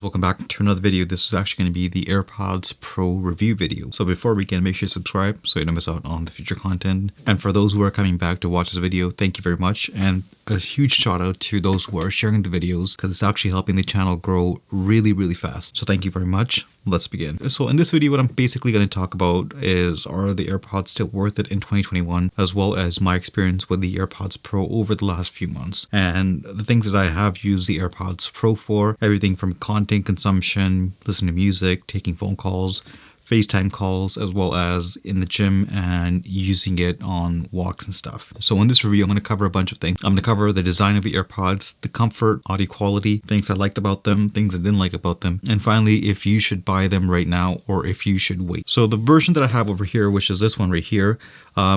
Welcome back to another video. This is actually going to be the AirPods Pro review video. So before we begin, make sure you subscribe so you don't miss out on the future content. And for those who are coming back to watch this video, thank you very much. And a huge shout out to those who are sharing the videos because it's actually helping the channel grow really fast. So thank you very much. Let's begin. So in this video, what I'm basically going to talk about is, are the AirPods still worth it in 2021, as well as my experience with the AirPods Pro over the last few months. And the things that I have used the AirPods Pro for, everything from content consumption, listening to music, taking phone calls, FaceTime calls, as well as in the gym and using it on walks and stuff. So in this review, I'm going to cover a bunch of things. I'm going to cover the design of the AirPods, the comfort, audio quality, things I liked about them, things I didn't like about them, and finally, if you should buy them right now or if you should wait. So the version that I have over here, which is this one right here,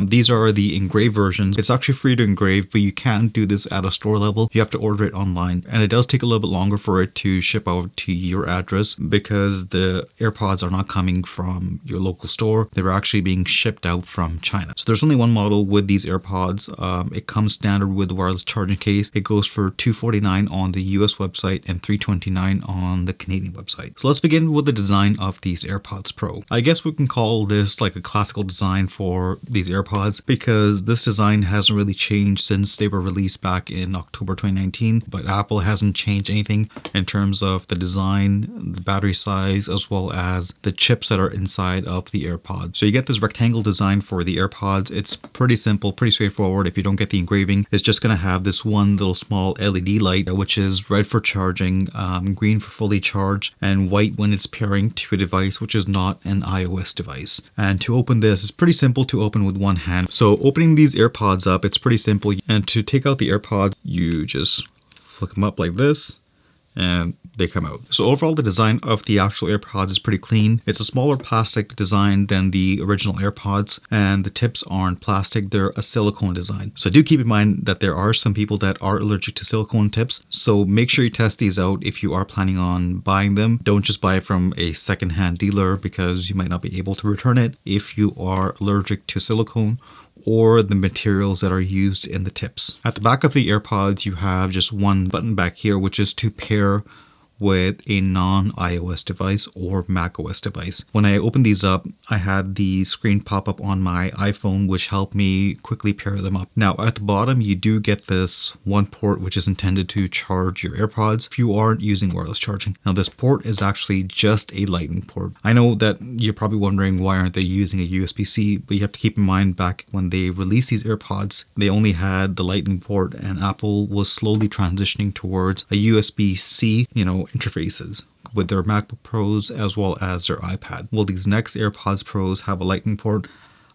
these are the engraved versions. It's actually free to engrave, but you can't do this at a store level. You have to order it online, and it does take a little bit longer for it to ship out to your address because the AirPods are not coming from your local store. They were actually being shipped out from China. So there's only one model with these AirPods. It comes standard with wireless charging case. It goes for $249 on the US website and $329 on the Canadian website. So let's begin with the design of these AirPods Pro. I guess we can call this like a classical design for these AirPods because this design hasn't really changed since they were released back in October 2019, but Apple hasn't changed anything in terms of the design, the battery size, as well as the chips that are inside of the AirPods. So you get this rectangle design for the AirPods. It's pretty simple, pretty straightforward. If you don't get the engraving, it's just going to have this one little small LED light, which is red for charging, green for fully charged, and white when it's pairing to a device which is not an iOS device. And to open this, it's pretty simple to open with one hand. So opening these AirPods up, it's pretty simple. And to take out the AirPods, you just flick them up like this, and they come out. So overall, the design of the actual AirPods is pretty clean. It's a smaller plastic design than the original AirPods, and the tips aren't plastic, they're a silicone design. So do keep in mind that there are some people that are allergic to silicone tips, so make sure you test these out if you are planning on buying them. Don't just buy it from a secondhand dealer because you might not be able to return it if you are allergic to silicone or the materials that are used in the tips. At the back of the AirPods, you have just one button back here, which is to pair with a non-iOS device or macOS device. When I opened these up, I had the screen pop up on my iPhone, which helped me quickly pair them up. Now at the bottom, you do get this one port which is intended to charge your AirPods if you aren't using wireless charging. Now this port is actually just a lightning port. I know that you're probably wondering why aren't they using a USB-C, but you have to keep in mind back when they released these AirPods, they only had the lightning port, and Apple was slowly transitioning towards a USB-C, interfaces with their MacBook Pros as well as their iPad. Will these next AirPods Pros have a lightning port?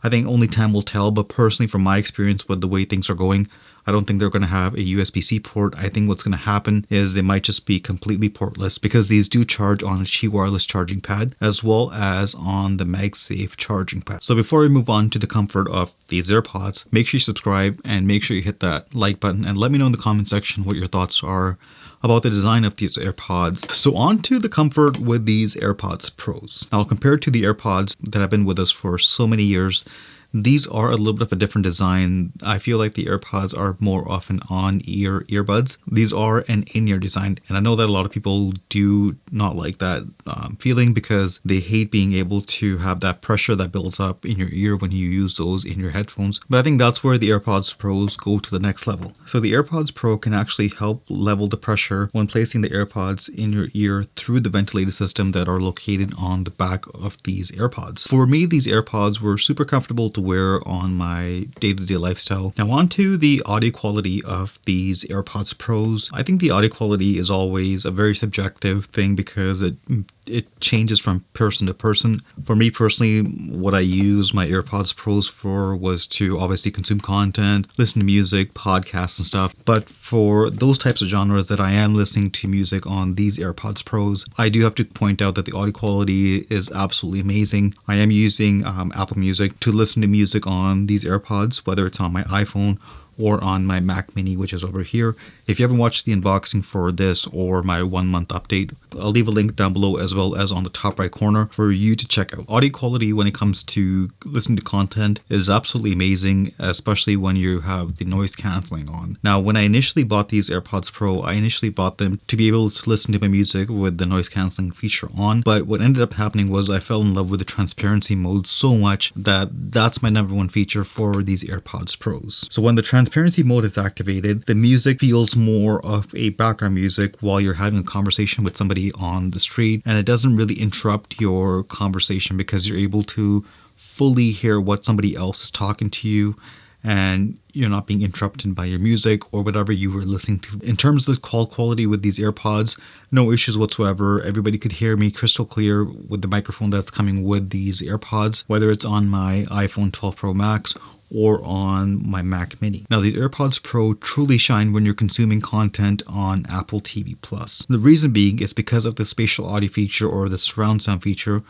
I think only time will tell, but personally from my experience with the way things are going, I don't think they're going to have a USB-C port. I think what's going to happen is they might just be completely portless because these do charge on a Qi wireless charging pad as well as on the MagSafe charging pad. So before we move on to the comfort of these AirPods, make sure you subscribe and make sure you hit that like button and let me know in the comment section what your thoughts are about the design of these AirPods. So on to the comfort with these AirPods Pros. Now compared to the AirPods that have been with us for so many years, these are a little bit of a different design. I feel like the AirPods are more of an on-ear earbuds. These are an in-ear design. And I know that a lot of people do not like that feeling because they hate being able to have that pressure that builds up in your ear when you use those in your headphones. But I think that's where the AirPods Pros go to the next level. So the AirPods Pro can actually help level the pressure when placing the AirPods in your ear through the ventilator system that are located on the back of these AirPods. For me, these AirPods were super comfortable to wear on my day-to-day lifestyle. Now on to the audio quality of these AirPods Pros. I think the audio quality is always a very subjective thing because it changes from person to person. For me personally, what I use my AirPods Pros for was to obviously consume content, listen to music, podcasts and stuff. But for those types of genres that I am listening to music on these AirPods Pros, I do have to point out that the audio quality is absolutely amazing. I am using Apple Music to listen to music on these AirPods, whether it's on my iPhone or on my Mac Mini, which is over here. If you haven't watched the unboxing for this or my 1-month update, I'll leave a link down below as well as on the top right corner for you to check out. Audio quality when it comes to listening to content is absolutely amazing, especially when you have the noise cancelling on. Now, when I initially bought these AirPods Pro, I initially bought them to be able to listen to my music with the noise cancelling feature on, but what ended up happening was I fell in love with the transparency mode so much that that's my number one feature for these AirPods Pros. So when the transparency mode is activated, the music feels more of a background music while you're having a conversation with somebody on the street, and it doesn't really interrupt your conversation because you're able to fully hear what somebody else is talking to you, and you're not being interrupted by your music or whatever you were listening to. In terms of the call quality with these AirPods, no issues whatsoever. Everybody could hear me crystal clear with the microphone that's coming with these AirPods, whether it's on my iPhone 12 Pro Max or on my Mac Mini. Now, these AirPods Pro truly shine when you're consuming content on Apple TV+. The reason being is because of the spatial audio feature or the surround sound feature,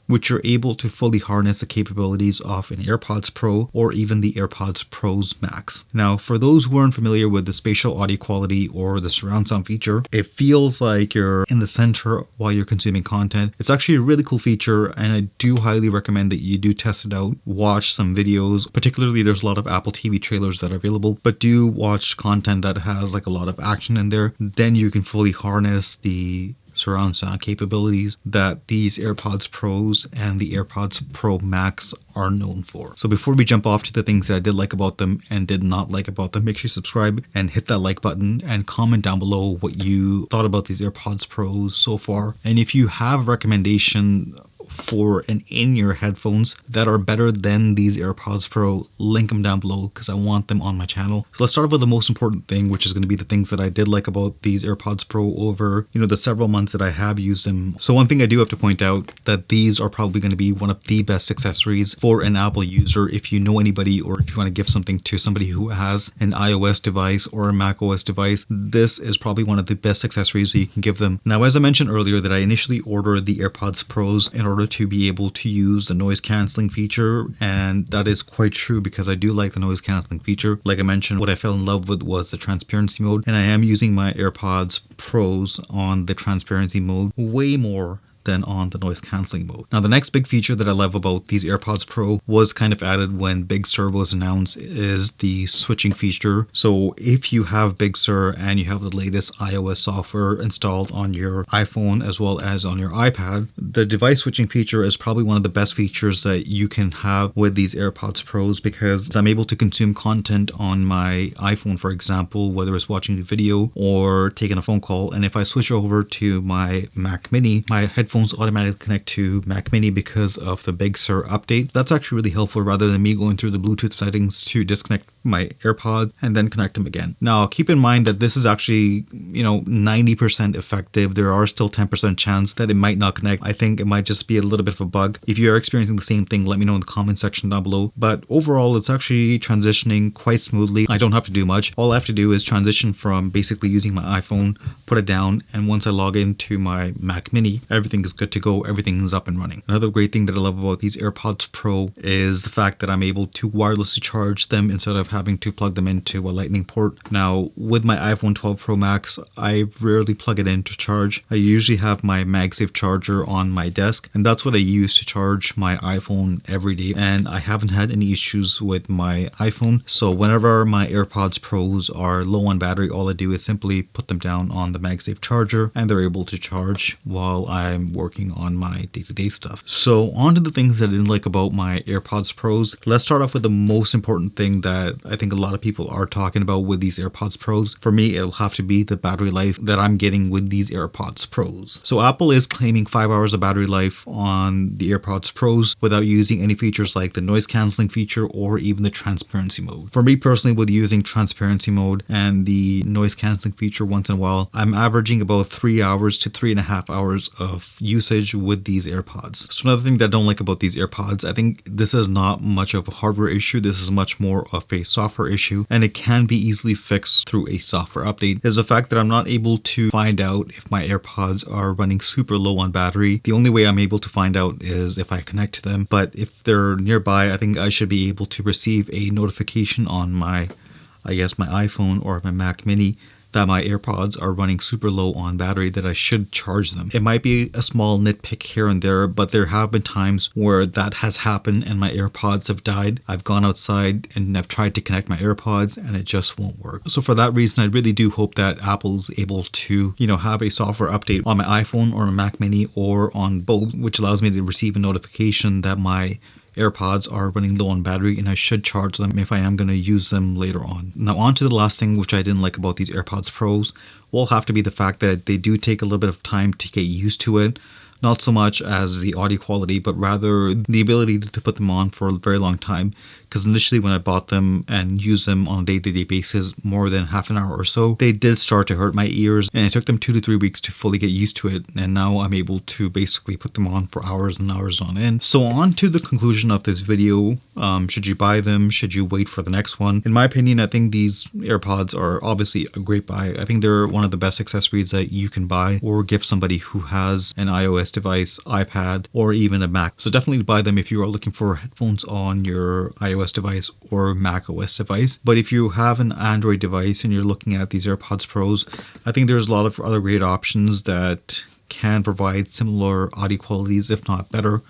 which you're able to fully harness the capabilities of an AirPods Pro or even the AirPods Pros Max. Now, for those who aren't familiar with the spatial audio quality or the surround sound feature, it feels like you're in the center while you're consuming content. It's actually a really cool feature, and I do highly recommend that you do test it out. Watch some videos, particularly there's a lot of Apple TV trailers that are available, but do watch content that has like a lot of action in there. Then you can fully harness the surround sound capabilities that these AirPods Pros and the AirPods Pro Max are known for. So before we jump off to the things that I did like about them and did not like about them, make sure you subscribe and hit that like button and comment down below what you thought about these AirPods Pros so far. And if you have a recommendation for an in-ear headphones that are better than these AirPods Pro, link them down below because I want them on my channel. So let's start with the most important thing, which is going to be the things that I did like about these AirPods Pro over, the several months that I have used them. So one thing I do have to point out that these are probably going to be one of the best accessories for an Apple user. If you know anybody or if you want to give something to somebody who has an iOS device or a macOS device, this is probably one of the best accessories that you can give them. Now, as I mentioned earlier, that I initially ordered the AirPods Pros in order to be able to use the noise cancelling feature, and that is quite true because I do like the noise cancelling feature. Like I mentioned, what I fell in love with was the transparency mode, and I am using my AirPods Pros on the transparency mode way more than on the noise cancelling mode. Now, the next big feature that I love about these AirPods Pro was kind of added when Big Sur was announced is the switching feature. So if you have Big Sur and you have the latest iOS software installed on your iPhone as well as on your iPad, the device switching feature is probably one of the best features that you can have with these AirPods Pros because I'm able to consume content on my iPhone, for example, whether it's watching a video or taking a phone call. And if I switch over to my Mac Mini, my headphones automatically connect to Mac Mini because of the Big Sur update. That's actually really helpful rather than me going through the Bluetooth settings to disconnect my AirPods and then connect them again. Now, keep in mind that this is actually, 90% effective. There are still 10% chance that it might not connect. I think it might just be a little bit of a bug. If you are experiencing the same thing, let me know in the comment section down below. But overall, it's actually transitioning quite smoothly. I don't have to do much. All I have to do is transition from basically using my iPhone, put it down, and once I log into my Mac Mini, everything is good to go. Everything is up and running. Another great thing that I love about these AirPods Pro is the fact that I'm able to wirelessly charge them instead of having to plug them into a lightning port. Now, with my iPhone 12 Pro Max, I rarely plug it in to charge. I usually have my MagSafe charger on my desk, and that's what I use to charge my iPhone every day, and I haven't had any issues with my iPhone. So whenever my AirPods Pros are low on battery, all I do is simply put them down on the MagSafe charger and they're able to charge while I'm working on my day-to-day stuff. So on to the things that I didn't like about my AirPods Pros. Let's start off with the most important thing that I think a lot of people are talking about with these AirPods Pros. For me, it'll have to be the battery life that I'm getting with these AirPods Pros. So Apple is claiming 5 hours of battery life on the AirPods Pros without using any features like the noise cancelling feature or even the transparency mode. For me personally, with using transparency mode and the noise cancelling feature once in a while, I'm averaging about 3 hours to 3.5 hours of usage with these AirPods. So another thing that I don't like about these AirPods, I think this is not much of a hardware issue. This is much more of a software issue, and it can be easily fixed through a software update, is the fact that I'm not able to find out if my AirPods are running super low on battery. The only way I'm able to find out is if I connect to them, but if they're nearby, I think I should be able to receive a notification on my I guess, my iPhone or my Mac Mini, that my AirPods are running super low on battery, that I should charge them. It might be a small nitpick here and there, but there have been times where that has happened and my AirPods have died. I've gone outside and I've tried to connect my AirPods and it just won't work. So for that reason, I really do hope that Apple's able to, have a software update on my iPhone or my Mac Mini or on both, which allows me to receive a notification that my AirPods are running low on battery and I should charge them if I am going to use them later on. Now on to the last thing which I didn't like about these AirPods Pros will have to be the fact that they do take a little bit of time to get used to it. Not so much as the audio quality, but rather the ability to put them on for a very long time. Because initially when I bought them and used them on a day-to-day basis, more than half an hour or so, they did start to hurt my ears, and it took them 2 to 3 weeks to fully get used to it. And now I'm able to basically put them on for hours and hours on end. So on to the conclusion of this video. Should you buy them? Should you wait for the next one? In my opinion, I think these AirPods are obviously a great buy. I think they're one of the best accessories that you can buy or give somebody who has an iOS device, iPad, or even a Mac. So definitely buy them if you are looking for headphones on your iOS device or Mac OS device. But if you have an Android device and you're looking at these AirPods Pros, I think there's a lot of other great options that can provide similar audio qualities, if not better.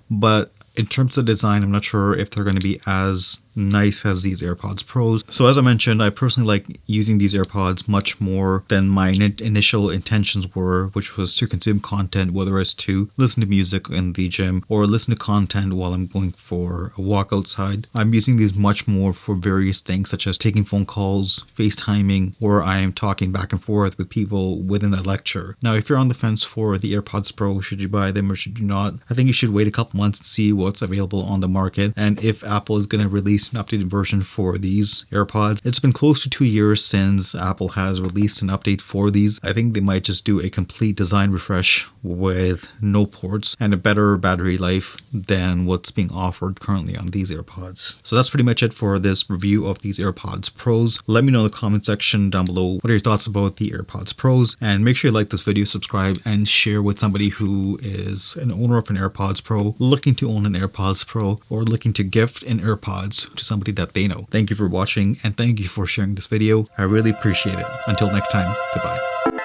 But in terms of design, I'm not sure if they're going to be as nice as these AirPods Pros. So as I mentioned, I personally like using these AirPods much more than my initial intentions were, which was to consume content, whether it's to listen to music in the gym or listen to content while I'm going for a walk outside. I'm using these much more for various things, such as taking phone calls, FaceTiming, or I am talking back and forth with people within a lecture. Now, if you're on the fence for the AirPods Pro, should you buy them or should you not? I think you should wait a couple months and see what's available on the market and if Apple is going to release an updated version for these AirPods. It's been close to 2 years since Apple has released an update for these. I think they might just do a complete design refresh with no ports and a better battery life than what's being offered currently on these AirPods. So that's pretty much it for this review of these AirPods Pros. Let me know in the comment section down below what are your thoughts about the AirPods Pros, and make sure you like this video, subscribe, and share with somebody who is an owner of an AirPods Pro, looking to own an AirPods Pro, or looking to gift an AirPods to somebody that they know. Thank you for watching and thank you for sharing this video. I really appreciate it. Until next time, goodbye.